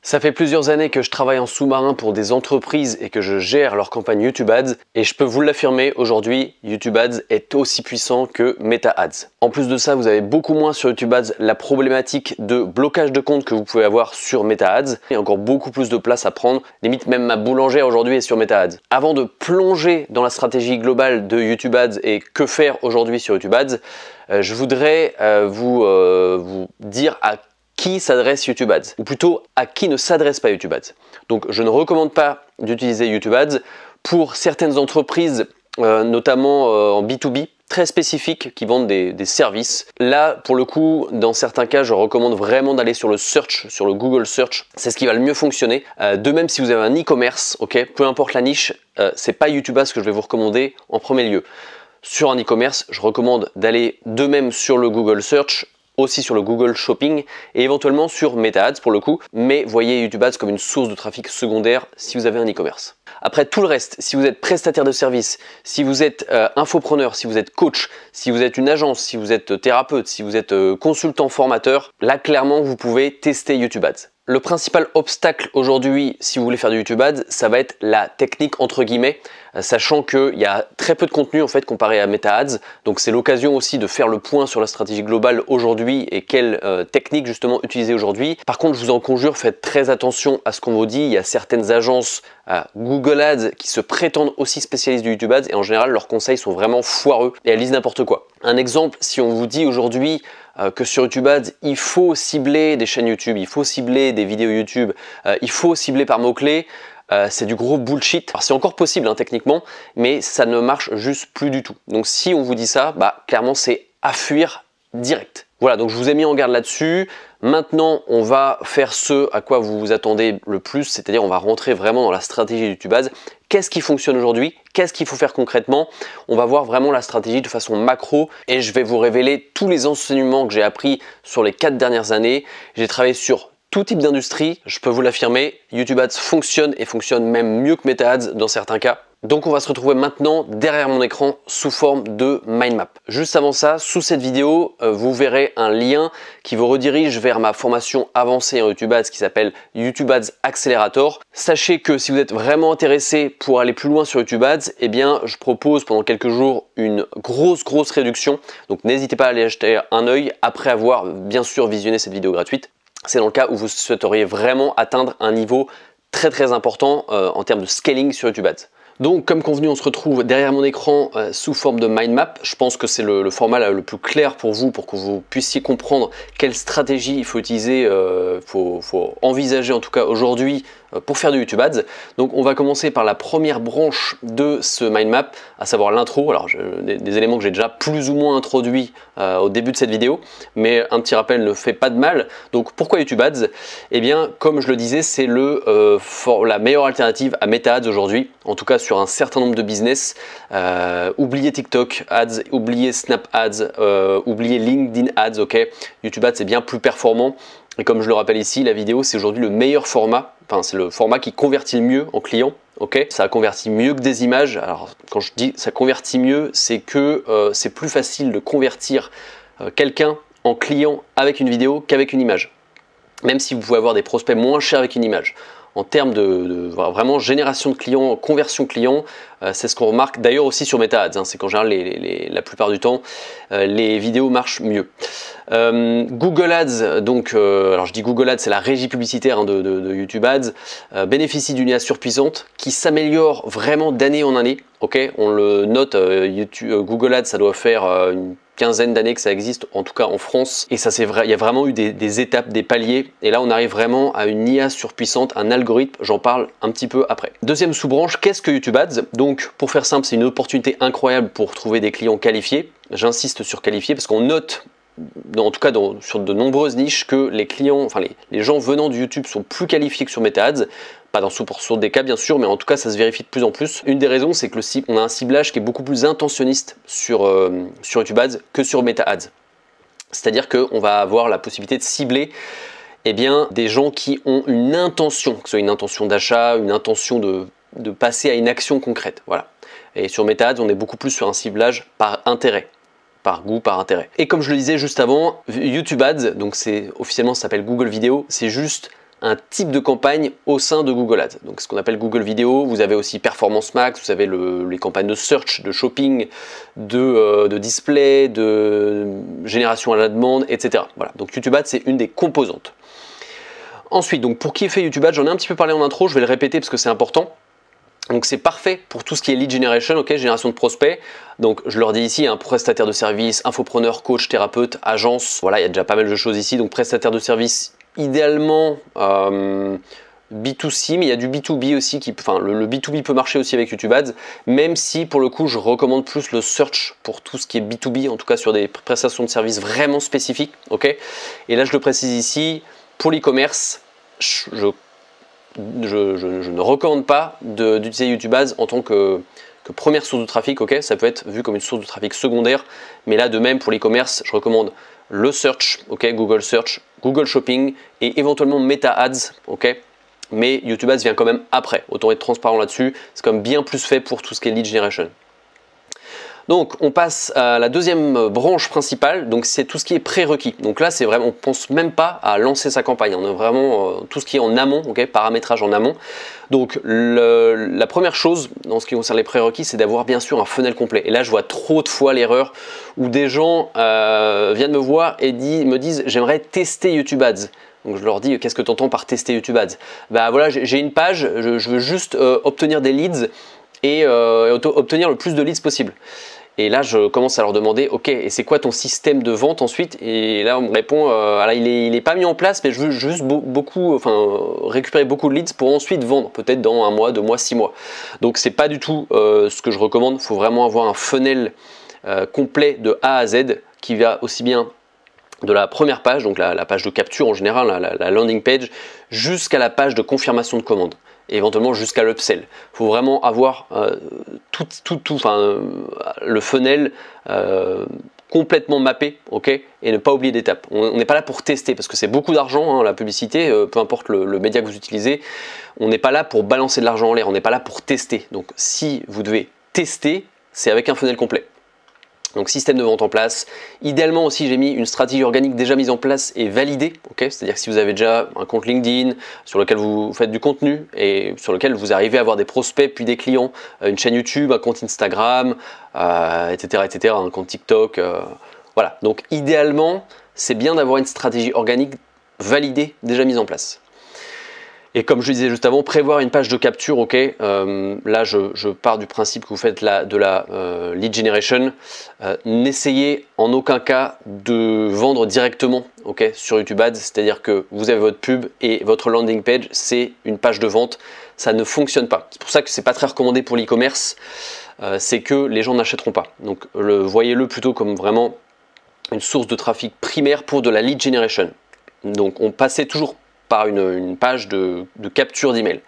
Ça fait plusieurs années que je travaille en sous-marin pour des entreprises et que je gère leur campagne YouTube Ads et je peux vous l'affirmer, aujourd'hui, YouTube Ads est aussi puissant que Meta Ads. En plus de ça, vous avez beaucoup moins sur YouTube Ads la problématique de blocage de compte que vous pouvez avoir sur Meta Ads et encore beaucoup plus de place à prendre, limite même ma boulangère aujourd'hui est sur Meta Ads. Avant de plonger dans la stratégie globale de YouTube Ads et que faire aujourd'hui sur YouTube Ads, je voudrais vous dire à qui s'adresse YouTube Ads, ou plutôt à qui ne s'adresse pas YouTube Ads. Donc je ne recommande pas d'utiliser YouTube Ads pour certaines entreprises, notamment en B2B, très spécifiques qui vendent des services. Là, pour le coup, dans certains cas, je recommande vraiment d'aller sur le search, sur le Google Search. C'est ce qui va le mieux fonctionner. De même, si vous avez un e-commerce, ok, peu importe la niche, c'est pas YouTube Ads que je vais vous recommander en premier lieu. Sur un e-commerce, je recommande d'aller de même sur le Google Search, aussi sur le Google Shopping et éventuellement sur Meta Ads pour le coup, mais voyez YouTube Ads comme une source de trafic secondaire si vous avez un e-commerce. Après tout le reste, si vous êtes prestataire de service, si vous êtes infopreneur, si vous êtes coach, si vous êtes une agence, si vous êtes thérapeute, si vous êtes consultant formateur, là clairement vous pouvez tester YouTube Ads. Le principal obstacle aujourd'hui, si vous voulez faire du YouTube Ads, ça va être la technique entre guillemets, sachant qu'il y a très peu de contenu en fait comparé à Meta Ads. Donc c'est l'occasion aussi de faire le point sur la stratégie globale aujourd'hui et quelle technique justement utiliser aujourd'hui. Par contre, je vous en conjure, faites très attention à ce qu'on vous dit. Il y a certaines agences Google Ads qui se prétendent aussi spécialistes du YouTube Ads et en général leurs conseils sont vraiment foireux et elles disent n'importe quoi. Un exemple, si on vous dit aujourd'hui que sur YouTube Ads, il faut cibler des chaînes YouTube, il faut cibler des vidéos YouTube, il faut cibler par mots-clés, c'est du gros bullshit. Alors c'est encore possible hein, techniquement, mais ça ne marche juste plus du tout. Donc si on vous dit ça, bah clairement c'est à fuir direct. Voilà, donc je vous ai mis en garde là-dessus. Maintenant, on va faire ce à quoi vous vous attendez le plus, c'est-à-dire on va rentrer vraiment dans la stratégie de YouTube Ads. Qu'est-ce qui fonctionne aujourd'hui? Qu'est-ce qu'il faut faire concrètement? On va voir vraiment la stratégie de façon macro et je vais vous révéler tous les enseignements que j'ai appris sur les 4 dernières années. J'ai travaillé sur tout type d'industrie, je peux vous l'affirmer, YouTube Ads fonctionne et fonctionne même mieux que Meta Ads dans certains cas. Donc on va se retrouver maintenant derrière mon écran sous forme de mind map. Juste avant ça, sous cette vidéo, vous verrez un lien qui vous redirige vers ma formation avancée en YouTube Ads qui s'appelle YouTube Ads Accelerator. Sachez que si vous êtes vraiment intéressé pour aller plus loin sur YouTube Ads, eh bien je propose pendant quelques jours une grosse réduction. Donc n'hésitez pas à aller jeter un œil après avoir bien sûr visionné cette vidéo gratuite. C'est dans le cas où vous souhaiteriez vraiment atteindre un niveau très important en termes de scaling sur YouTube Ads. Donc comme convenu, on se retrouve derrière mon écran sous forme de mind map. Je pense que c'est le format le plus clair pour vous, pour que vous puissiez comprendre quelle stratégie il faut utiliser, faut envisager en tout cas aujourd'hui pour faire du YouTube Ads. Donc on va commencer par la première branche de ce mind map, à savoir l'intro. Alors des éléments que j'ai déjà plus ou moins introduits au début de cette vidéo, mais un petit rappel ne fait pas de mal. Donc pourquoi YouTube Ads? Eh bien comme je le disais, c'est la meilleure alternative à Meta Ads aujourd'hui, en tout cas sur un certain nombre de business. Oubliez TikTok Ads, oubliez Snap Ads, oubliez LinkedIn Ads, ok. YouTube Ads c'est bien plus performant. Et comme je le rappelle ici, la vidéo c'est aujourd'hui le meilleur format, enfin c'est le format qui convertit le mieux en client, ok. Ça convertit mieux que des images. Alors quand je dis ça convertit mieux, c'est que c'est plus facile de convertir quelqu'un en client avec une vidéo qu'avec une image. Même si vous pouvez avoir des prospects moins chers avec une image. En termes de vraiment génération de clients, conversion client, c'est ce qu'on remarque d'ailleurs aussi sur Meta Ads, hein, c'est qu'en général la plupart du temps les vidéos marchent mieux. Google Ads, donc alors je dis Google Ads, c'est la régie publicitaire hein, de YouTube Ads, bénéficie d'une IA surpuissante qui s'améliore vraiment d'année en année. Ok, on le note, Google Ads ça doit faire une quinzaine d'années que ça existe, en tout cas en France, et ça c'est vrai, il y a vraiment eu des étapes, des paliers, et là on arrive vraiment à une IA surpuissante, un algorithme, j'en parle un petit peu après. Deuxième sous-branche, qu'est-ce que YouTube Ads? Donc pour faire simple, c'est une opportunité incroyable pour trouver des clients qualifiés. J'insiste sur qualifiés parce qu'on note en tout cas sur de nombreuses niches que les clients, enfin les gens venant du YouTube sont plus qualifiés que sur Meta Ads. Pas dans 100% des cas bien sûr, mais en tout cas ça se vérifie de plus en plus. Une des raisons c'est que on a un ciblage qui est beaucoup plus intentionniste sur YouTube Ads que sur Meta Ads. C'est-à-dire qu'on va avoir la possibilité de cibler eh bien, des gens qui ont une intention, que ce soit une intention d'achat, une intention de passer à une action concrète. Voilà. Et sur Meta Ads, on est beaucoup plus sur un ciblage par intérêt. Par goût, par intérêt. Et comme je le disais juste avant, YouTube Ads, donc officiellement ça s'appelle Google Vidéo, c'est juste un type de campagne au sein de Google Ads. Donc ce qu'on appelle Google Vidéo, vous avez aussi Performance Max, vous avez les campagnes de search, de shopping, de display, de génération à la demande, etc. Voilà, donc YouTube Ads c'est une des composantes. Ensuite, donc pour qui fait YouTube Ads, j'en ai un petit peu parlé en intro, je vais le répéter parce que c'est important. Donc c'est parfait pour tout ce qui est lead generation, ok, génération de prospects. Donc je leur dis ici, un prestataire de service, infopreneur, coach, thérapeute, agence, voilà, il y a déjà pas mal de choses ici. Donc prestataire de service, idéalement B2C, mais il y a du B2B aussi, le B2B peut marcher aussi avec YouTube Ads, même si pour le coup je recommande plus le search pour tout ce qui est B2B, en tout cas sur des prestations de services vraiment spécifiques, ok. Et là je le précise ici, pour l'e-commerce, je ne recommande pas d'utiliser YouTube Ads en tant que première source de trafic, ok, ça peut être vu comme une source de trafic secondaire, mais là de même pour l'e-commerce, je recommande le search, ok, Google Search, Google Shopping et éventuellement Meta Ads, ok, mais YouTube Ads vient quand même après, autant être transparent là-dessus, c'est quand même bien plus fait pour tout ce qui est lead generation. Donc on passe à la deuxième branche principale, donc c'est tout ce qui est prérequis. Donc là c'est vraiment, on pense même pas à lancer sa campagne, on a vraiment tout ce qui est en amont, ok, paramétrage en amont. Donc la première chose dans ce qui concerne les prérequis, c'est d'avoir bien sûr un funnel complet. Et là je vois trop de fois l'erreur où des gens viennent me voir et me disent j'aimerais tester YouTube Ads. Donc je leur dis qu'est-ce que tu entends par tester YouTube Ads? Bah voilà, j'ai une page, je veux juste obtenir des leads et obtenir le plus de leads possible. Et là, je commence à leur demander, ok, et c'est quoi ton système de vente ensuite? Et là, on me répond, là, il est pas mis en place, mais je veux juste récupérer beaucoup de leads pour ensuite vendre, peut-être dans 1 mois, 2 mois, 6 mois. Donc, c'est pas du tout ce que je recommande. Il faut vraiment avoir un funnel complet de A à Z qui va aussi bien de la première page, donc la page de capture en général, la landing page, jusqu'à la page de confirmation de commande. Et éventuellement jusqu'à l'upsell. Il faut vraiment avoir le funnel complètement mappé, ok, et ne pas oublier d'étapes. On n'est pas là pour tester parce que c'est beaucoup d'argent, hein, la publicité, peu importe le média que vous utilisez. On n'est pas là pour balancer de l'argent en l'air, on n'est pas là pour tester. Donc si vous devez tester, c'est avec un funnel complet. Donc système de vente en place. Idéalement aussi j'ai mis une stratégie organique déjà mise en place et validée. Okay, c'est-à-dire que si vous avez déjà un compte LinkedIn sur lequel vous faites du contenu et sur lequel vous arrivez à avoir des prospects puis des clients, une chaîne YouTube, un compte Instagram, etc., un compte TikTok. Voilà. Donc idéalement c'est bien d'avoir une stratégie organique validée déjà mise en place. Et comme je disais juste avant, prévoir une page de capture, ok, là je pars du principe que vous faites de la lead generation. N'essayez en aucun cas de vendre directement, ok, sur YouTube Ads, c'est-à-dire que vous avez votre pub et votre landing page, c'est une page de vente, ça ne fonctionne pas. C'est pour ça que c'est pas très recommandé pour l'e-commerce, c'est que les gens n'achèteront pas. Donc voyez-le plutôt comme vraiment une source de trafic primaire pour de la lead generation. Donc on passait toujours par une page de capture d'email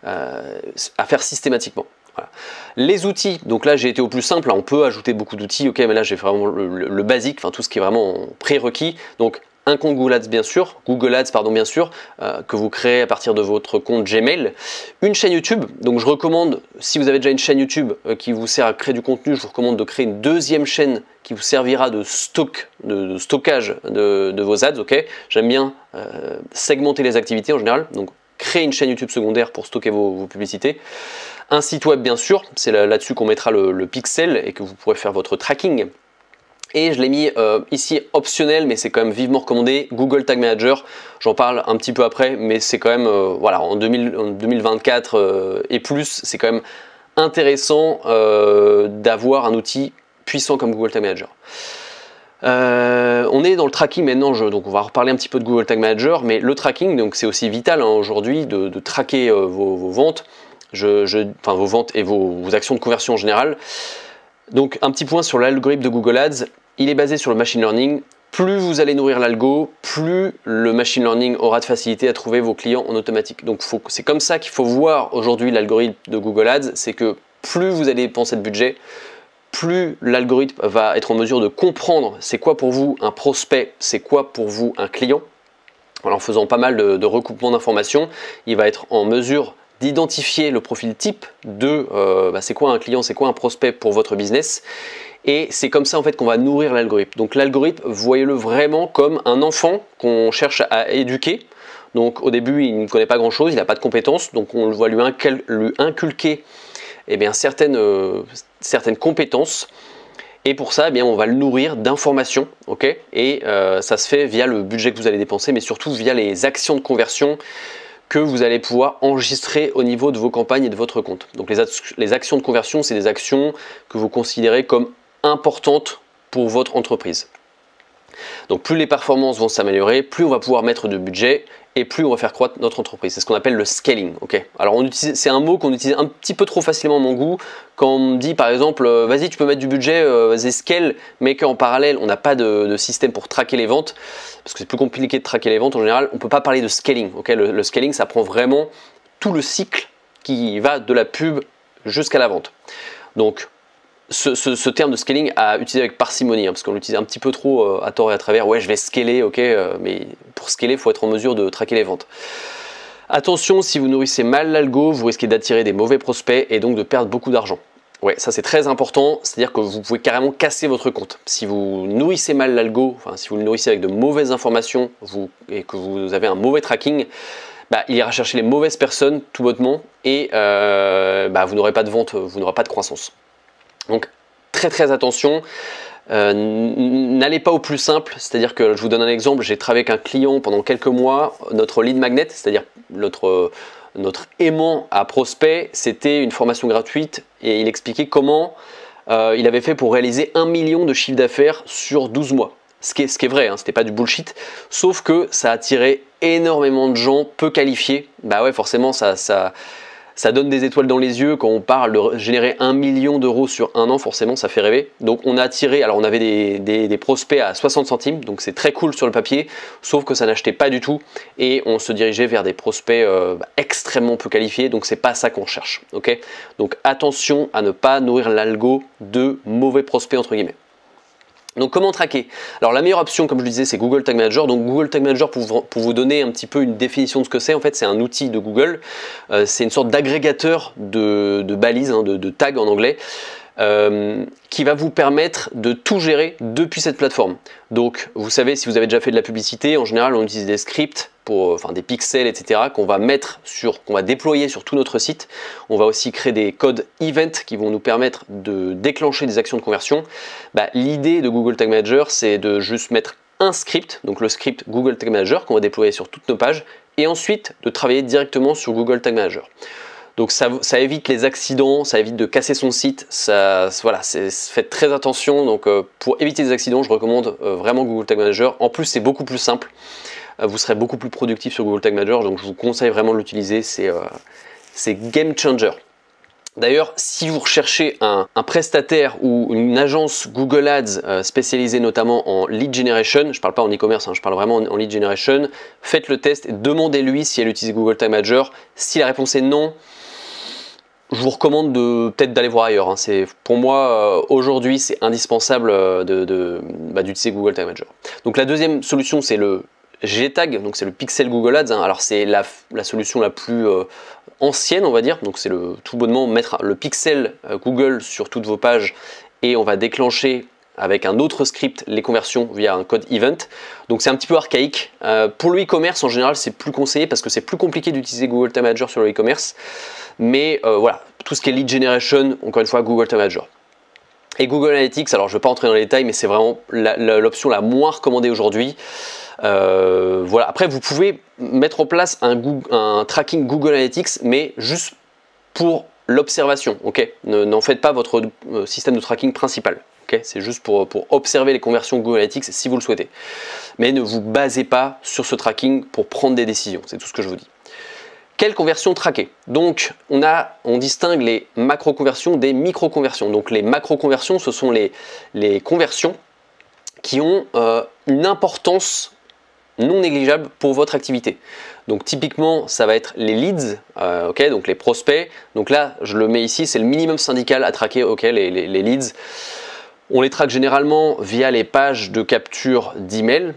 à faire systématiquement. Voilà. Les outils, donc là j'ai été au plus simple, là, on peut ajouter beaucoup d'outils, ok, mais là j'ai vraiment le basique, enfin tout ce qui est vraiment prérequis. Donc un compte Google Ads bien sûr, que vous créez à partir de votre compte Gmail. Une chaîne YouTube, donc je recommande, si vous avez déjà une chaîne YouTube qui vous sert à créer du contenu, je vous recommande de créer une deuxième chaîne qui vous servira de stockage de vos ads, ok. J'aime bien segmenter les activités en général, donc créer une chaîne YouTube secondaire pour stocker vos publicités. Un site web bien sûr, c'est là-dessus qu'on mettra le pixel et que vous pourrez faire votre tracking. Et je l'ai mis ici optionnel, mais c'est quand même vivement recommandé, Google Tag Manager. J'en parle un petit peu après, mais c'est quand même, voilà, en 2024 et plus, c'est quand même intéressant d'avoir un outil puissant comme Google Tag Manager. On est dans le tracking maintenant, donc on va reparler un petit peu de Google Tag Manager, mais le tracking, donc c'est aussi vital hein, aujourd'hui de traquer vos ventes, vos ventes et vos actions de conversion en général. Donc un petit point sur l'algorithme de Google Ads, il est basé sur le machine learning. Plus vous allez nourrir l'algo, plus le machine learning aura de facilité à trouver vos clients en automatique. Donc c'est comme ça qu'il faut voir aujourd'hui l'algorithme de Google Ads, c'est que plus vous allez dépenser de budget, plus l'algorithme va être en mesure de comprendre c'est quoi pour vous un prospect, c'est quoi pour vous un client. Alors, en faisant pas mal de recoupement d'informations, il va être en mesure d'identifier le profil type de c'est quoi un client, c'est quoi un prospect pour votre business. Et c'est comme ça en fait qu'on va nourrir l'algorithme. Donc l'algorithme, voyez-le vraiment comme un enfant qu'on cherche à éduquer. Donc au début, il ne connaît pas grand-chose, il n'a pas de compétences, donc on va lui inculquer certaines compétences. Et pour ça, on va le nourrir d'informations, ok? Et ça se fait via le budget que vous allez dépenser, mais surtout via les actions de conversion que vous allez pouvoir enregistrer au niveau de vos campagnes et de votre compte. Donc les actions de conversion, c'est des actions que vous considérez comme importantes pour votre entreprise. Donc plus les performances vont s'améliorer, plus on va pouvoir mettre de budget et plus on va faire croître notre entreprise. C'est ce qu'on appelle le scaling. Okay, alors c'est un mot qu'on utilise un petit peu trop facilement à mon goût. Quand on me dit par exemple, vas-y tu peux mettre du budget, vas-y scale, mais qu'en parallèle on n'a pas de système pour traquer les ventes, parce que c'est plus compliqué de traquer les ventes en général, on ne peut pas parler de scaling. Okay, le scaling, ça prend vraiment tout le cycle qui va de la pub jusqu'à la vente. Donc ce terme de scaling à utiliser avec parcimonie, parce qu'on l'utilise un petit peu trop à tort et à travers. Ouais, je vais scaler, ok, mais pour scaler, il faut être en mesure de traquer les ventes. Attention, si vous nourrissez mal l'algo, vous risquez d'attirer des mauvais prospects et donc de perdre beaucoup d'argent. Ouais, ça c'est très important, c'est-à-dire que vous pouvez carrément casser votre compte. Si vous nourrissez mal l'algo, si vous le nourrissez avec de mauvaises informations et que vous avez un mauvais tracking, il ira chercher les mauvaises personnes tout bonnement et vous n'aurez pas de vente, vous n'aurez pas de croissance. Donc très attention, n'allez pas au plus simple, c'est-à-dire que je vous donne un exemple, j'ai travaillé avec un client pendant quelques mois, notre lead magnet, c'est-à-dire notre aimant à prospect, c'était une formation gratuite et il expliquait comment il avait fait pour réaliser 1 million de chiffre d'affaires sur 12 mois. Ce qui est vrai, c'était pas du bullshit, sauf que ça a attiré énormément de gens peu qualifiés. Bah ouais, forcément ça donne des étoiles dans les yeux quand on parle de générer 1 million d'euros sur un an, forcément ça fait rêver. Donc on a attiré, alors on avait des prospects à 60 centimes, donc c'est très cool sur le papier, sauf que ça n'achetait pas du tout et on se dirigeait vers des prospects extrêmement peu qualifiés, donc c'est pas ça qu'on cherche. Okay, donc attention à ne pas nourrir l'algo de mauvais prospects entre guillemets. Donc comment traquer? Alors la meilleure option, comme je le disais, c'est Google Tag Manager. Donc Google Tag Manager, pour vous donner un petit peu une définition de ce que c'est, en fait c'est un outil de Google, c'est une sorte d'agrégateur de balises, de tags en anglais, qui va vous permettre de tout gérer depuis cette plateforme. Donc vous savez, si vous avez déjà fait de la publicité, en général on utilise des scripts, des pixels, etc. qu'on va déployer sur tout notre site. On va aussi créer des codes event qui vont nous permettre de déclencher des actions de conversion. L'idée de Google Tag Manager, c'est de juste mettre un script, donc le script Google Tag Manager qu'on va déployer sur toutes nos pages, et ensuite de travailler directement sur Google Tag Manager. Donc ça évite les accidents, ça évite de casser son site, faites très attention. Donc pour éviter les accidents, je recommande vraiment Google Tag Manager. En plus, c'est beaucoup plus simple. Vous serez beaucoup plus productif sur Google Tag Manager, donc je vous conseille vraiment de l'utiliser, c'est game changer. D'ailleurs, si vous recherchez un prestataire ou une agence Google Ads spécialisée notamment en lead generation, je ne parle pas en e-commerce, je parle vraiment en lead generation, faites le test et demandez-lui si elle utilise Google Tag Manager. Si la réponse est non, je vous recommande peut-être d'aller voir ailleurs. Pour moi, aujourd'hui, c'est indispensable d'utiliser Google Tag Manager. Donc la deuxième solution, c'est le Gtag, donc c'est le pixel Google Ads. Alors c'est la solution la plus ancienne, on va dire. Donc c'est tout bonnement mettre le pixel Google sur toutes vos pages et on va déclencher avec un autre script les conversions via un code event. Donc c'est un petit peu archaïque. Pour le e-commerce en général c'est plus conseillé parce que c'est plus compliqué d'utiliser Google Tag Manager sur le e-commerce. Mais voilà, tout ce qui est lead generation, encore une fois Google Tag Manager. Et Google Analytics, alors je ne vais pas entrer dans les détails, mais c'est vraiment l'option la moins recommandée aujourd'hui. Voilà. Après, vous pouvez mettre en place un tracking Google Analytics, mais juste pour l'observation. Okay, n'en faites pas votre système de tracking principal. Okay, c'est juste pour observer les conversions Google Analytics si vous le souhaitez. Mais ne vous basez pas sur ce tracking pour prendre des décisions. C'est tout ce que je vous dis. Quelle conversion traquer? Donc on distingue les macro-conversions des micro-conversions. Donc les macro-conversions, ce sont les conversions qui ont une importance non négligeable pour votre activité. Donc typiquement, ça va être les leads, donc les prospects. Donc là, je le mets ici, c'est le minimum syndical à traquer, les leads. On les traque généralement via les pages de capture d'email,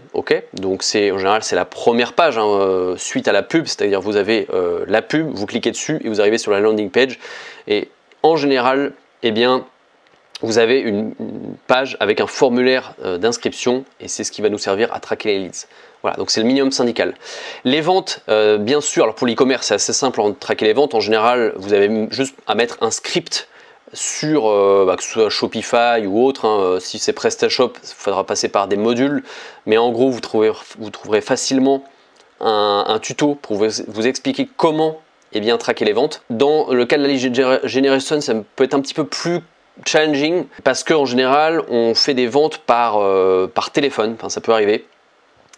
donc en général c'est la première page suite à la pub, c'est-à-dire vous avez la pub, vous cliquez dessus et vous arrivez sur la landing page et en général, vous avez une page avec un formulaire d'inscription et c'est ce qui va nous servir à traquer les leads. Voilà, donc c'est le minimum syndical. Les ventes, bien sûr, alors pour l'e-commerce, c'est assez simple de traquer les ventes. En général, vous avez juste à mettre un script sur, que ce soit Shopify ou autre. Hein, si c'est PrestaShop, il faudra passer par des modules. Mais en gros, vous trouverez facilement un tuto pour vous expliquer comment traquer les ventes. Dans le cas de la lead generation, ça peut être un petit peu plus challenging parce qu'en général, on fait des ventes par téléphone. Enfin, ça peut arriver.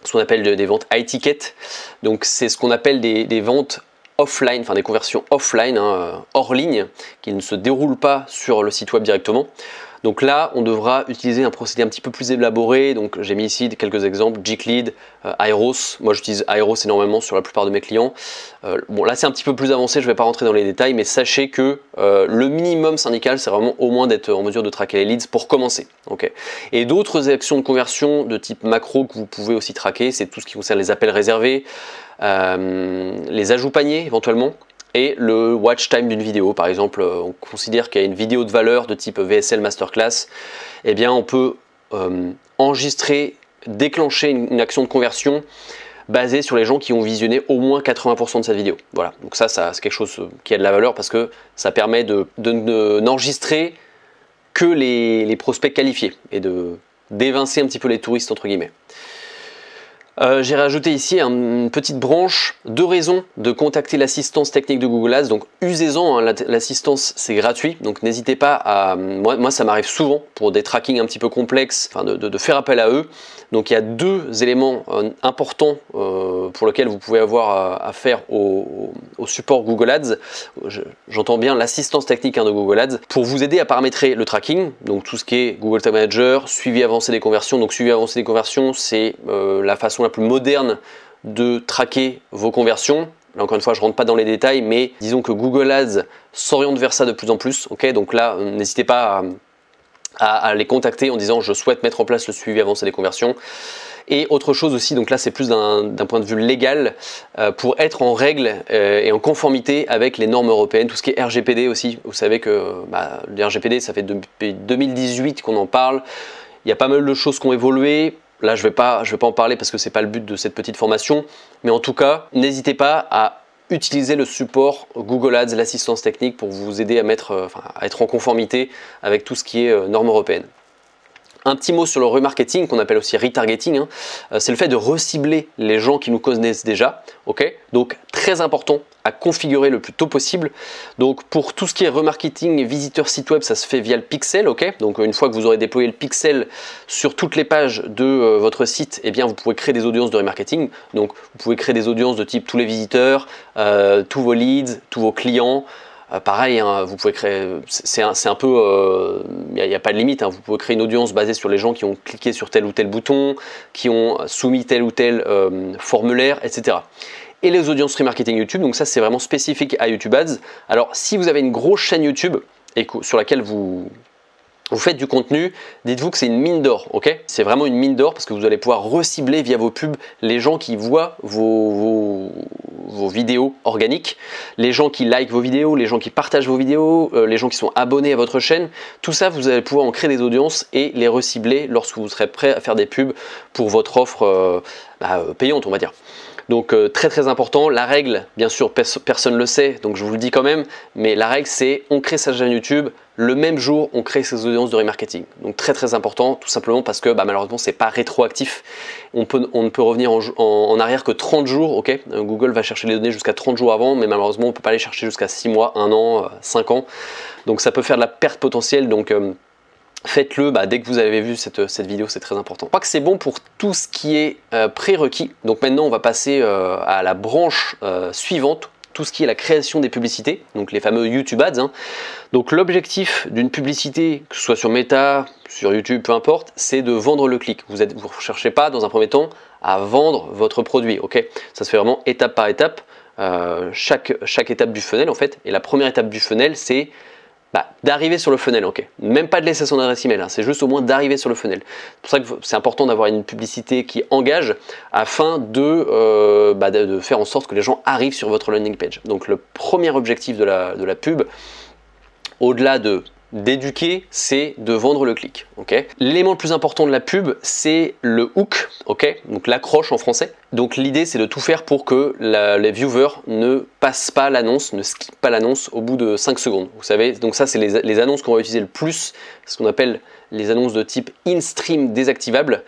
Ce qu'on appelle des ventes high ticket. Donc c'est ce qu'on appelle des ventes offline, enfin des conversions offline, hein, hors ligne, qui ne se déroulent pas sur le site web directement. Donc là, on devra utiliser un procédé un petit peu plus élaboré. Donc j'ai mis ici quelques exemples, Jiklead, Aeros. Moi j'utilise Aeros énormément sur la plupart de mes clients. Bon là c'est un petit peu plus avancé, je ne vais pas rentrer dans les détails, mais sachez que le minimum syndical, c'est vraiment au moins d'être en mesure de traquer les leads pour commencer. Okay. Et d'autres actions de conversion de type macro que vous pouvez aussi traquer, c'est tout ce qui concerne les appels réservés, les ajouts paniers éventuellement, et le watch time d'une vidéo. Par exemple, on considère qu'il y a une vidéo de valeur de type VSL Masterclass, eh bien on peut enregistrer, déclencher une action de conversion basée sur les gens qui ont visionné au moins 80% de cette vidéo. Voilà, donc ça c'est quelque chose qui a de la valeur parce que ça permet de n'enregistrer que les prospects qualifiés et d'évincer un petit peu les touristes entre guillemets. J'ai rajouté ici une petite branche, 2 raisons de contacter l'assistance technique de Google Ads. Donc usez-en, hein, l'assistance c'est gratuit, donc n'hésitez pas à... Moi ça m'arrive souvent pour des trackings un petit peu complexes, enfin de faire appel à eux. Donc il y a 2 éléments importants pour lesquels vous pouvez avoir affaire au support Google Ads. J'entends bien l'assistance technique de Google Ads pour vous aider à paramétrer le tracking, donc tout ce qui est Google Tag Manager, suivi avancé des conversions. Donc suivi avancé des conversions, c'est la façon la plus moderne de traquer vos conversions. Là encore une fois, je ne rentre pas dans les détails, mais disons que Google Ads s'oriente vers ça de plus en plus. Okay, donc là, n'hésitez pas à les contacter en disant je souhaite mettre en place le suivi avancé des conversions. Et autre chose aussi, donc là c'est plus d'un point de vue légal, pour être en règle et en conformité avec les normes européennes, tout ce qui est RGPD aussi. Vous savez que le RGPD, ça fait depuis 2018 qu'on en parle. Il y a pas mal de choses qui ont évolué. Là, je vais pas en parler parce que c'est pas le but de cette petite formation, mais en tout cas, n'hésitez pas à utiliser le support Google Ads, l'assistance technique pour vous aider à être en conformité avec tout ce qui est normes européennes. Un petit mot sur le remarketing qu'on appelle aussi retargeting, hein. C'est le fait de recibler les gens qui nous connaissent déjà. Okay, donc très important à configurer le plus tôt possible. Donc pour tout ce qui est remarketing et visiteur site web, ça se fait via le pixel. Okay, donc une fois que vous aurez déployé le pixel sur toutes les pages de votre site, eh bien vous pouvez créer des audiences de remarketing. Donc vous pouvez créer des audiences de type tous les visiteurs, tous vos leads, tous vos clients. Pareil, hein, vous pouvez créer, c'est un peu, il n'y a pas de limite, hein, vous pouvez créer une audience basée sur les gens qui ont cliqué sur tel ou tel bouton, qui ont soumis tel ou tel formulaire, etc. Et les audiences remarketing YouTube, donc ça c'est vraiment spécifique à YouTube Ads. Alors si vous avez une grosse chaîne YouTube et sur laquelle vous faites du contenu, dites-vous que c'est une mine d'or, ok? C'est vraiment une mine d'or parce que vous allez pouvoir recibler via vos pubs les gens qui voient vos vidéos organiques, les gens qui likent vos vidéos, les gens qui partagent vos vidéos, les gens qui sont abonnés à votre chaîne. Tout ça, vous allez pouvoir en créer des audiences et les recibler lorsque vous serez prêt à faire des pubs pour votre offre payante, on va dire. Donc très très important, la règle, bien sûr personne ne le sait, donc je vous le dis quand même, mais la règle c'est on crée sa chaîne YouTube, le même jour on crée ses audiences de remarketing. Donc très très important, tout simplement parce que malheureusement c'est pas rétroactif, on ne peut revenir en arrière que 30 jours, ok. Google va chercher les données jusqu'à 30 jours avant, mais malheureusement on ne peut pas les chercher jusqu'à 6 mois, 1 an, 5 ans, donc ça peut faire de la perte potentielle, donc faites-le dès que vous avez vu cette vidéo, c'est très important. Je crois que c'est bon pour tout ce qui est prérequis. Donc maintenant, on va passer à la branche suivante, tout ce qui est la création des publicités, donc les fameux YouTube Ads. Hein. Donc l'objectif d'une publicité, que ce soit sur Meta, sur YouTube, peu importe, c'est de vendre le clic. Vous ne cherchez pas dans un premier temps à vendre votre produit. Okay, ça se fait vraiment étape par étape, chaque étape du funnel en fait. Et la première étape du funnel, c'est d'arriver sur le funnel, ok. Même pas de laisser son adresse email, hein, c'est juste au moins d'arriver sur le funnel. C'est pour ça que c'est important d'avoir une publicité qui engage afin de faire en sorte que les gens arrivent sur votre landing page. Donc le premier objectif de la pub, au-delà de d'éduquer, c'est de vendre le clic. Okay, l'élément le plus important de la pub, c'est le hook, okay, donc l'accroche en français. Donc l'idée, c'est de tout faire pour que les viewers ne passent pas l'annonce, ne skippent pas l'annonce au bout de 5 secondes. Vous savez, donc ça, c'est les annonces qu'on va utiliser le plus, ce qu'on appelle les annonces de type in-stream désactivable.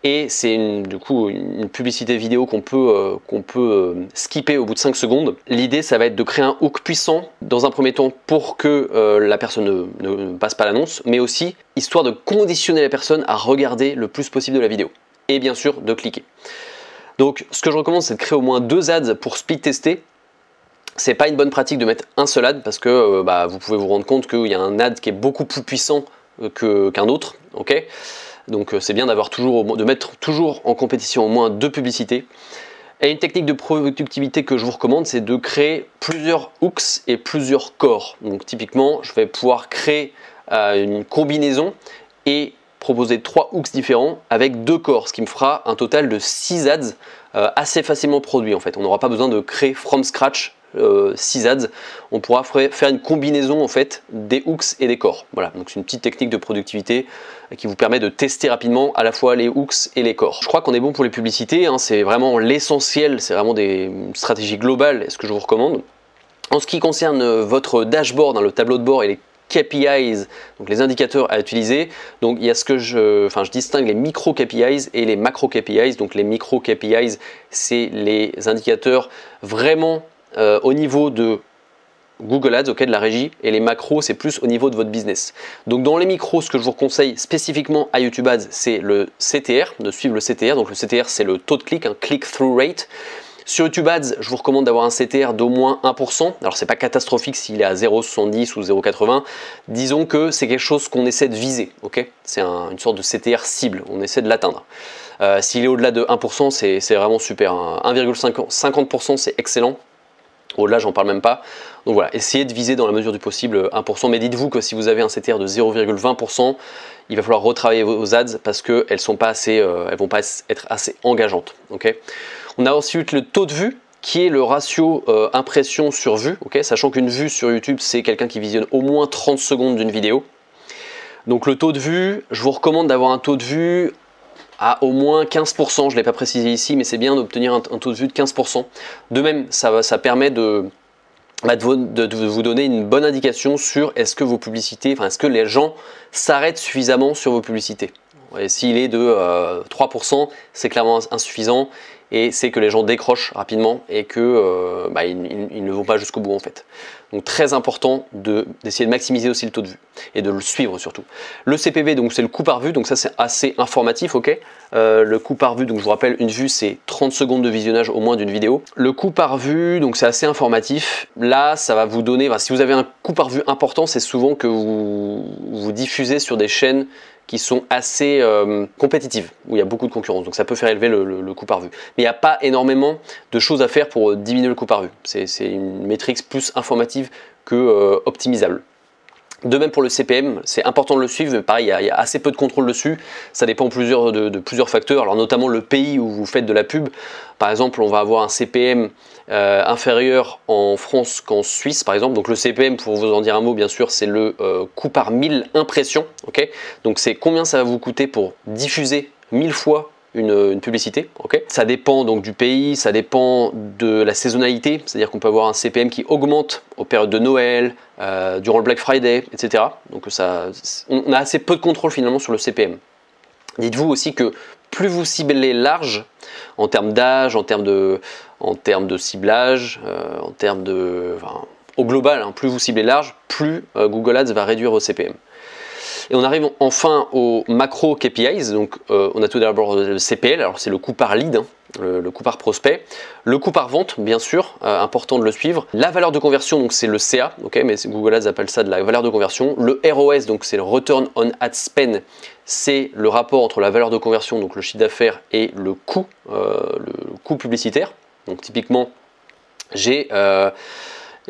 Et c'est du coup une publicité vidéo qu'on peut skipper au bout de 5 secondes. L'idée, ça va être de créer un hook puissant dans un premier temps pour que la personne ne passe pas l'annonce, mais aussi histoire de conditionner la personne à regarder le plus possible de la vidéo. Et bien sûr, de cliquer. Donc ce que je recommande, c'est de créer au moins 2 ads pour speed tester. C'est pas une bonne pratique de mettre un seul ad parce que vous pouvez vous rendre compte qu'il y a un ad qui est beaucoup plus puissant qu'un autre. Okay, donc c'est bien de mettre toujours en compétition au moins 2 publicités. Et une technique de productivité que je vous recommande, c'est de créer plusieurs hooks et plusieurs cores. Donc typiquement, je vais pouvoir créer une combinaison et proposer 3 hooks différents avec 2 cores, ce qui me fera un total de 6 ads assez facilement produits en fait. On n'aura pas besoin de créer from scratch 6 ads, on pourra faire une combinaison en fait des hooks et des cores. Voilà, donc c'est une petite technique de productivité qui vous permet de tester rapidement à la fois les hooks et les cores. Je crois qu'on est bon pour les publicités, hein, c'est vraiment l'essentiel, c'est vraiment des stratégies globales, est ce que je vous recommande. En ce qui concerne votre dashboard, hein, le tableau de bord et les KPIs, donc les indicateurs à utiliser. Donc il y a je distingue les micro KPIs et les macro KPIs. Donc les micro KPIs, c'est les indicateurs vraiment au niveau de Google Ads, de la régie, et les macros, c'est plus au niveau de votre business. Donc dans les micros, ce que je vous conseille spécifiquement à YouTube Ads, c'est le CTR, de suivre le CTR. Donc le CTR, c'est le taux de clic, un click-through rate. Sur YouTube Ads, je vous recommande d'avoir un CTR d'au moins 1%. Alors c'est pas catastrophique s'il est à 0,70 ou 0,80. Disons que c'est quelque chose qu'on essaie de viser. Okay, c'est une sorte de CTR cible, on essaie de l'atteindre. S'il est au-delà de 1%, c'est vraiment super. 1,50%, c'est excellent. Au-delà, j'en parle même pas. Donc voilà, essayez de viser dans la mesure du possible 1%. Mais dites-vous que si vous avez un CTR de 0,20%, il va falloir retravailler vos ads parce qu'elles ne sont pas assez, elles vont pas être assez engageantes. Okay, on a ensuite le taux de vue, qui est le ratio impression sur vue. Okay, sachant qu'une vue sur YouTube, c'est quelqu'un qui visionne au moins 30 secondes d'une vidéo. Donc le taux de vue, je vous recommande d'avoir un taux de vue à au moins 15%, je ne l'ai pas précisé ici, mais c'est bien d'obtenir un taux de vue de 15%. De même, ça permet de vous donner une bonne indication sur est-ce que vos publicités, est-ce que les gens s'arrêtent suffisamment sur vos publicités. S'il est de 3%, c'est clairement insuffisant et c'est que les gens décrochent rapidement et que ils ne vont pas jusqu'au bout en fait. Donc très important d'essayer de maximiser aussi le taux de vue et de le suivre surtout. Le CPV, donc c'est le coût par vue, donc ça c'est assez informatif, ok. Le coût par vue, donc je vous rappelle, une vue c'est 30 secondes de visionnage au moins d'une vidéo. Le coût par vue, donc c'est assez informatif. Là, ça va vous donner, si vous avez un coût par vue important, c'est souvent que vous diffusez sur des chaînes qui sont assez compétitives, où il y a beaucoup de concurrence, donc ça peut faire élever le coût par vue. Mais il n'y a pas énormément de choses à faire pour diminuer le coût par vue. C'est une métrique plus informative que optimisable. De même pour le CPM, c'est important de le suivre, mais pareil, il y a assez peu de contrôle dessus. Ça dépend de plusieurs facteurs, alors notamment le pays où vous faites de la pub. Par exemple, on va avoir un CPM inférieur en France qu'en Suisse, par exemple. Donc le CPM, pour vous en dire un mot, bien sûr, c'est le coût par 1000 impressions. Okay, donc c'est combien ça va vous coûter pour diffuser 1000 fois une publicité. Okay, ça dépend donc du pays, ça dépend de la saisonnalité, c'est-à-dire qu'on peut avoir un CPM qui augmente aux périodes de Noël, durant le Black Friday, etc. Donc on a assez peu de contrôle finalement sur le CPM. Dites-vous aussi que plus vous ciblez large en termes d'âge, en termes de ciblage, au global, hein, plus vous ciblez large, plus Google Ads va réduire vos CPM. Et on arrive enfin aux macro KPIs. Donc on a tout d'abord le CPL, alors c'est le coût par lead, hein, le coût par prospect, le coût par vente, bien sûr, important de le suivre. La valeur de conversion, donc c'est le CA, okay, mais Google Ads appelle ça de la valeur de conversion. Le ROS, donc c'est le Return on Ad Spend, c'est le rapport entre la valeur de conversion, donc le chiffre d'affaires, et le coût publicitaire. Donc typiquement, j'ai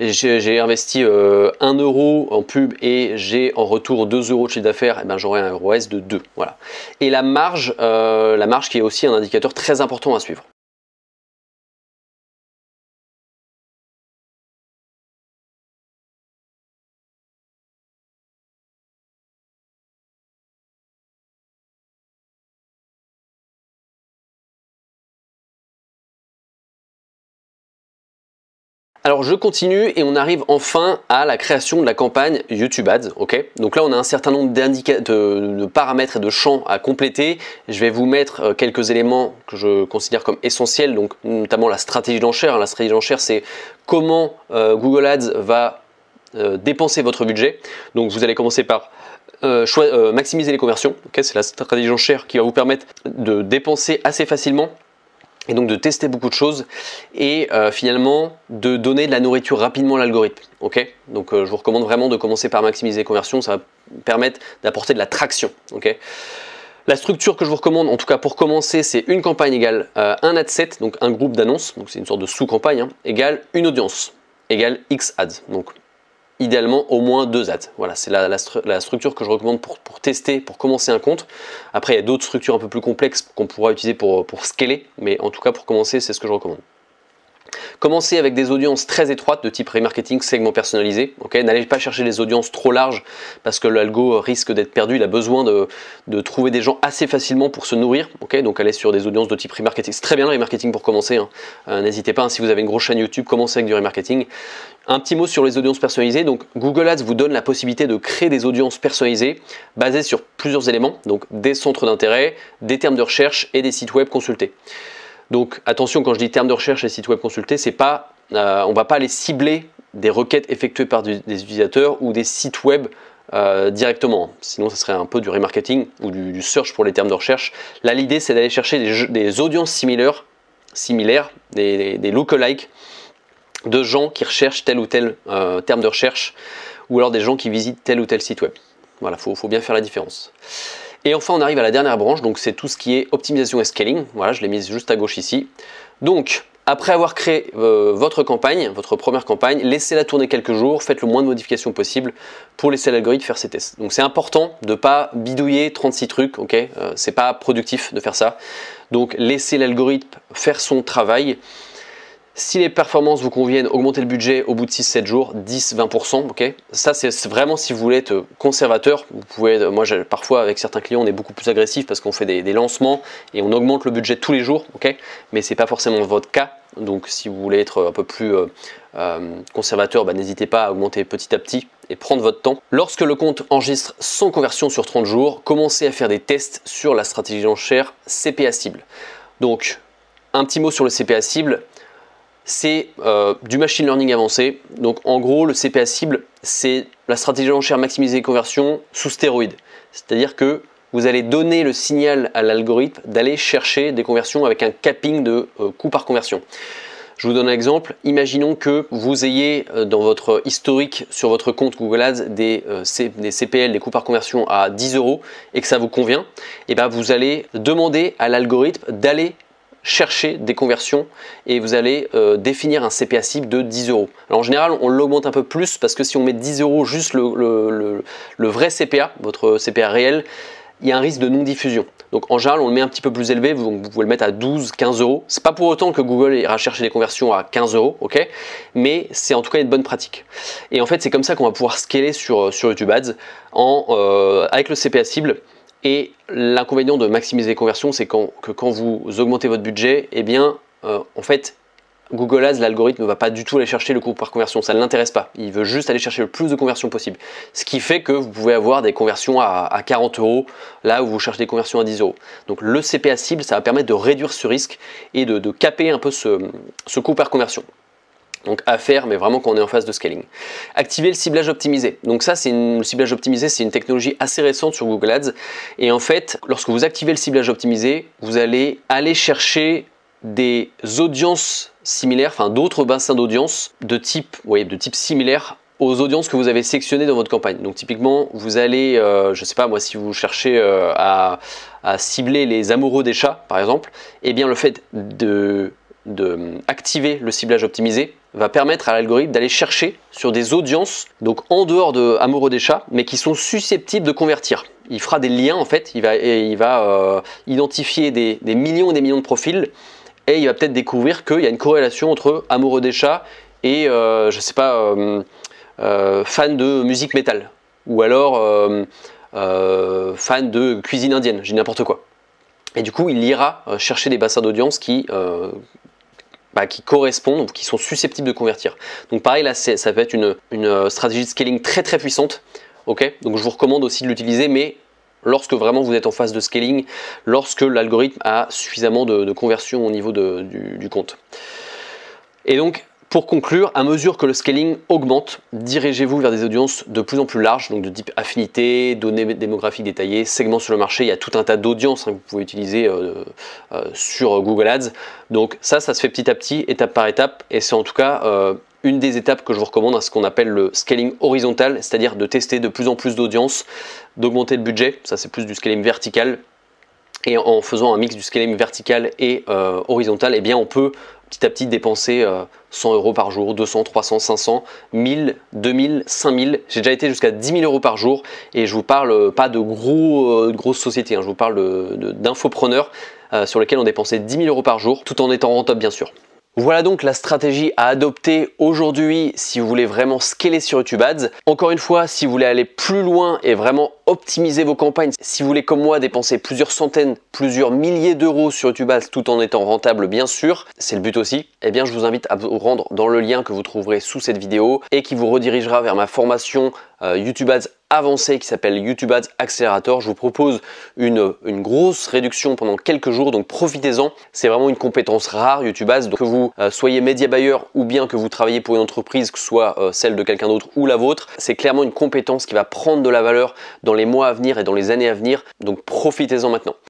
investi 1 euro en pub et j'ai en retour 2 euros de chiffre d'affaires, et ben j'aurai un ROS de 2. Voilà. Et la marge qui est aussi un indicateur très important à suivre. Alors je continue et on arrive enfin à la création de la campagne YouTube Ads. Ok, donc là on a un certain nombre de paramètres et de champs à compléter. Je vais vous mettre quelques éléments que je considère comme essentiels, donc notamment la stratégie d'enchère. La stratégie d'enchère, c'est comment Google Ads va dépenser votre budget. Donc vous allez commencer par maximiser les conversions. Okay, c'est la stratégie d'enchère qui va vous permettre de dépenser assez facilement et donc de tester beaucoup de choses et finalement de donner de la nourriture rapidement à l'algorithme. Okay, donc je vous recommande vraiment de commencer par maximiser les conversions, ça va permettre d'apporter de la traction. Okay. La structure que je vous recommande, en tout cas pour commencer, c'est une campagne égale un ad set, donc un groupe d'annonces, donc c'est une sorte de sous-campagne, égale une audience, égale X ads. Donc idéalement au moins 2 ads. Voilà, c'est la structure que je recommande pour tester, pour commencer un compte. Après, il y a d'autres structures un peu plus complexes qu'on pourra utiliser pour scaler, mais en tout cas pour commencer, c'est ce que je recommande. Commencez avec des audiences très étroites de type remarketing, segment personnalisé. Okay, n'allez pas chercher des audiences trop larges parce que l'algo risque d'être perdu. Il a besoin de trouver des gens assez facilement pour se nourrir. Okay, donc allez sur des audiences de type remarketing. C'est très bien le remarketing pour commencer. Hein. N'hésitez pas, hein, si vous avez une grosse chaîne YouTube, commencez avec du remarketing. Un petit mot sur les audiences personnalisées. Donc Google Ads vous donne la possibilité de créer des audiences personnalisées basées sur plusieurs éléments. Donc des centres d'intérêt, des termes de recherche et des sites web consultés. Donc attention, quand je dis termes de recherche et sites web consultés, c'est pas, on ne va pas aller cibler des requêtes effectuées par des utilisateurs ou des sites web directement. Sinon, ça serait un peu du remarketing ou du search pour les termes de recherche. Là, l'idée, c'est d'aller chercher des audiences similaires, des lookalikes de gens qui recherchent tel ou tel terme de recherche ou alors des gens qui visitent tel ou tel site web. Voilà, faut bien faire la différence. Et enfin, on arrive à la dernière branche, donc c'est tout ce qui est optimisation et scaling. Voilà, je l'ai mise juste à gauche ici. Donc, après avoir créé votre campagne, votre première campagne, laissez-la tourner quelques jours, faites le moins de modifications possible pour laisser l'algorithme faire ses tests. Donc, c'est important de ne pas bidouiller 36 trucs, ok, c'est pas productif de faire ça. Donc, laissez l'algorithme faire son travail. Si les performances vous conviennent, augmentez le budget au bout de 6-7 jours, 10-20%. Okay, ça, c'est vraiment si vous voulez être conservateur. Vous pouvez, moi, parfois, avec certains clients, on est beaucoup plus agressif parce qu'on fait des lancements et on augmente le budget tous les jours. Okay, mais ce n'est pas forcément votre cas. Donc, si vous voulez être un peu plus conservateur, n'hésitez pas à augmenter petit à petit et prendre votre temps. Lorsque le compte enregistre 100 conversions sur 30 jours, commencez à faire des tests sur la stratégie d'enchère CPA cible. Donc, un petit mot sur le CPA cible. C'est du machine learning avancé. Donc en gros, le CPA cible, c'est la stratégie d'enchère maximiser conversion sous stéroïdes. C'est-à-dire que vous allez donner le signal à l'algorithme d'aller chercher des conversions avec un capping de coût par conversion. Je vous donne un exemple. Imaginons que vous ayez dans votre historique sur votre compte Google Ads des CPL, des coûts par conversion à 10 € et que ça vous convient. Et bien vous allez demander à l'algorithme d'aller chercher des conversions et vous allez définir un CPA cible de 10 €. Alors en général, on l'augmente un peu plus parce que si on met 10 € juste le vrai CPA, votre CPA réel, il y a un risque de non-diffusion. Donc en général, on le met un petit peu plus élevé, vous pouvez le mettre à 12-15 €. C'est pas pour autant que Google ira chercher des conversions à 15 €, ok, mais c'est en tout cas une bonne pratique. Et en fait, c'est comme ça qu'on va pouvoir scaler sur YouTube Ads avec le CPA cible. Et l'inconvénient de maximiser les conversions, c'est que quand vous augmentez votre budget, eh bien, en fait, Google Ads, l'algorithme ne va pas du tout aller chercher le coût par conversion, ça ne l'intéresse pas. Il veut juste aller chercher le plus de conversions possible. Ce qui fait que vous pouvez avoir des conversions à 40 € là où vous cherchez des conversions à 10 €. Donc le CPA cible, ça va permettre de réduire ce risque et de caper un peu ce coût par conversion. Donc à faire, mais vraiment quand on est en phase de scaling. Activer le ciblage optimisé. Donc ça, le ciblage optimisé, c'est une technologie assez récente sur Google Ads. Et en fait, lorsque vous activez le ciblage optimisé, vous allez aller chercher des audiences similaires, enfin d'autres bassins d'audience de type similaire aux audiences que vous avez sélectionnées dans votre campagne. Donc typiquement, vous allez, je sais pas moi, si vous cherchez à cibler les amoureux des chats, par exemple, eh bien le fait d'activer le ciblage optimisé va permettre à l'algorithme d'aller chercher sur des audiences, donc en dehors de amoureux des chats, mais qui sont susceptibles de convertir. Il fera des liens en fait, il va identifier des millions et des millions de profils et il va peut-être découvrir qu'il y a une corrélation entre amoureux des chats et je sais pas, fan de musique métal ou alors fan de cuisine indienne, j'ai n'importe quoi. Et du coup, il ira chercher des bassins d'audience qui qui correspondent, qui sont susceptibles de convertir. Donc pareil, là, ça peut être une stratégie de scaling très très puissante. Ok, donc je vous recommande aussi de l'utiliser, mais lorsque vraiment vous êtes en phase de scaling, lorsque l'algorithme a suffisamment de conversion au niveau du compte. Et donc, pour conclure, à mesure que le scaling augmente, dirigez-vous vers des audiences de plus en plus larges, donc de type affinité, données démographiques détaillées, segments sur le marché. Il y a tout un tas d'audiences que vous pouvez utiliser sur Google Ads. Donc ça se fait petit à petit, étape par étape, et c'est en tout cas une des étapes que je vous recommande à ce qu'on appelle le scaling horizontal, c'est-à-dire de tester de plus en plus d'audience, d'augmenter le budget. Ça, c'est plus du scaling vertical. Et en faisant un mix du scaling vertical et horizontal, eh bien on peut petit à petit dépenser 100 euros par jour, 200, 300, 500, 1000, 2000, 5000. J'ai déjà été jusqu'à 10 000 euros par jour et je vous parle pas de grosses sociétés, hein, je vous parle d'infopreneurs sur lesquels on dépensait 10 000 euros par jour tout en étant rentable bien sûr. Voilà donc la stratégie à adopter aujourd'hui si vous voulez vraiment scaler sur YouTube Ads. Encore une fois, si vous voulez aller plus loin et vraiment optimiser vos campagnes, si vous voulez comme moi dépenser plusieurs centaines, plusieurs milliers d'euros sur YouTube Ads tout en étant rentable bien sûr, c'est le but aussi, eh bien je vous invite à vous rendre dans le lien que vous trouverez sous cette vidéo et qui vous redirigera vers ma formation YouTube Ads avancée qui s'appelle YouTube Ads Accelerator. Je vous propose une grosse réduction pendant quelques jours, donc profitez-en. C'est vraiment une compétence rare YouTube Ads, donc que vous soyez média buyer ou bien que vous travaillez pour une entreprise, que ce soit celle de quelqu'un d'autre ou la vôtre, c'est clairement une compétence qui va prendre de la valeur dans les mois à venir et dans les années à venir, donc profitez-en maintenant.